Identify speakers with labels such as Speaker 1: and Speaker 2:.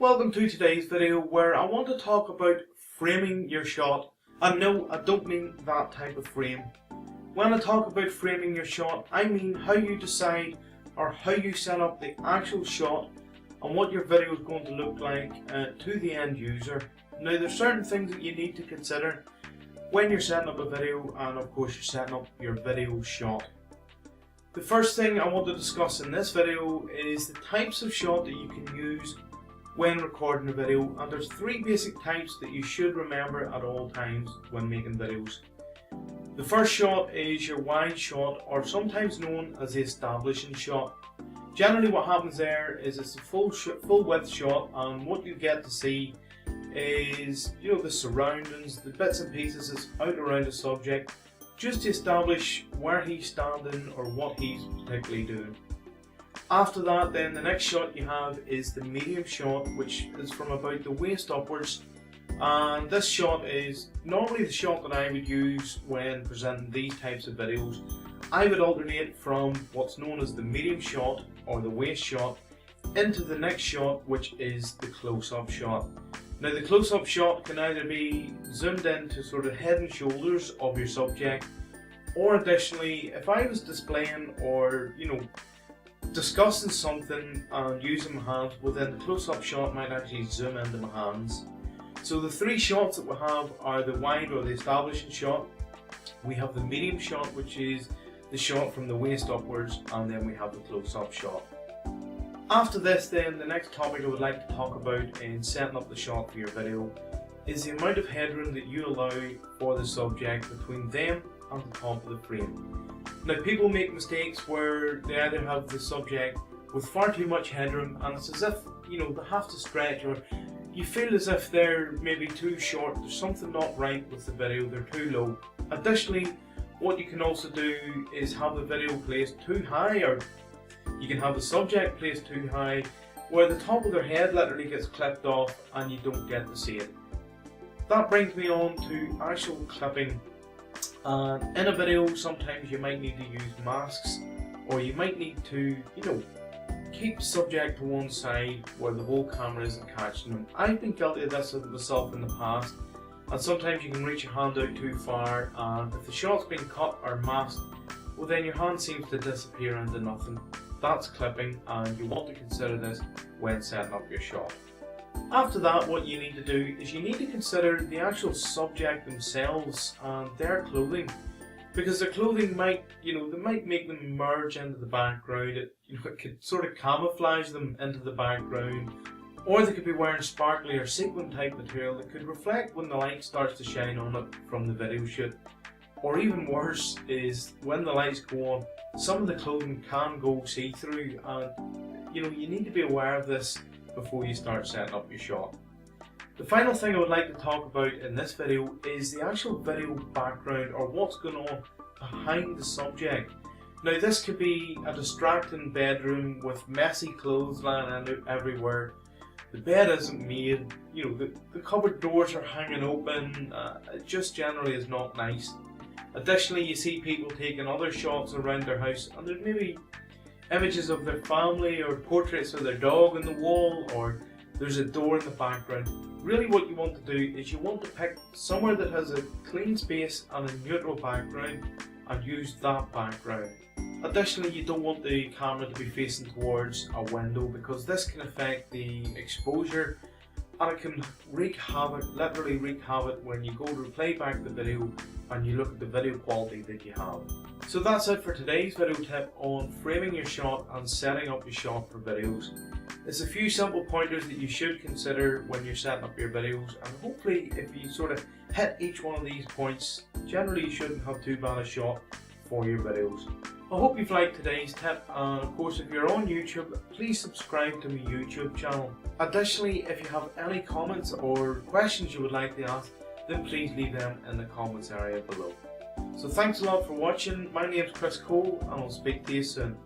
Speaker 1: Welcome to today's video where I want to talk about framing your shot. And no, I don't mean that type of frame. When I talk about framing your shot, I mean how you decide or how you set up the actual shot and what your video is going to look like to the end user. Now there's certain things that you need to consider when you're setting up a video, and of course you're setting up your video shot. The first thing I want to discuss in this video is the types of shot that you can use when recording a video, and there's three basic types that you should remember at all times when making videos. The first shot is your wide shot, or sometimes known as the establishing shot. Generally what happens there is it's a full width shot, and what you get to see is the surroundings, the bits and pieces that's out around the subject, just to establish where he's standing or what he's particularly doing. After that, then the next shot you have is the medium shot, which is from about the waist upwards, and this shot is normally the shot that I would use when presenting these types of videos. I would alternate from what's known as the medium shot or the waist shot into the next shot, which is the close-up shot. Now the close-up shot can either be zoomed into sort of head and shoulders of your subject, or additionally, if I was displaying or discussing something and using my hands, within the close-up shot might actually zoom into my hands. So the three shots that we have are the wide or the establishing shot, we have the medium shot, which is the shot from the waist upwards, and then we have the close-up shot. After this, then the next topic I would like to talk about in setting up the shot for your video is the amount of headroom that you allow for the subject between them and the top of the frame. Now people make mistakes where they either have the subject with far too much headroom, and it's as if they have to stretch, or you feel as if they're maybe too short, there's something not right with the video, they're too low. Additionally, what you can also do is have the video placed too high, or you can have the subject placed too high where the top of their head literally gets clipped off and you don't get to see it. That brings me on to actual clipping. In a video, sometimes you might need to use masks, or you might need to, keep the subject to one side where the whole camera isn't catching them. I've been guilty of this myself in the past, and sometimes you can reach your hand out too far, and if the shot's been cut or masked, well then your hand seems to disappear into nothing. That's clipping, and you want to consider this when setting up your shot. After that, what you need to do is you need to consider the actual subject themselves and their clothing, because their clothing might, they might make them merge into the background. It could sort of camouflage them into the background, or they could be wearing sparkly or sequin type material that could reflect when the light starts to shine on it from the video shoot. Or even worse is when the lights go on, some of the clothing can go see-through, and you need to be aware of this before you start setting up your shot. The final thing I would like to talk about in this video is the actual video background, or what's going on behind the subject. Now this could be a distracting bedroom with messy clothes lying everywhere. The bed isn't made, the cupboard doors are hanging open, it just generally is not nice. Additionally, you see people taking other shots around their house, and there's maybe images of their family or portraits of their dog on the wall, or there's a door in the background. Really what you want to do is you want to pick somewhere that has a clean space and a neutral background and use that background. Additionally, you don't want the camera to be facing towards a window, because this can affect the exposure and it can wreak havoc, literally wreak havoc, when you go to play back the video and you look at the video quality that you have. So that's it for today's video tip on framing your shot and setting up your shot for videos. It's a few simple pointers that you should consider when you're setting up your videos, and hopefully if you sort of hit each one of these points, generally you shouldn't have too bad a shot for your videos. I hope you've liked today's tip, and of course if you're on YouTube, please subscribe to my YouTube channel. Additionally, if you have any comments or questions you would like to ask, then please leave them in the comments area below. So thanks a lot for watching. My name's Chris Cole, and I'll speak to you soon.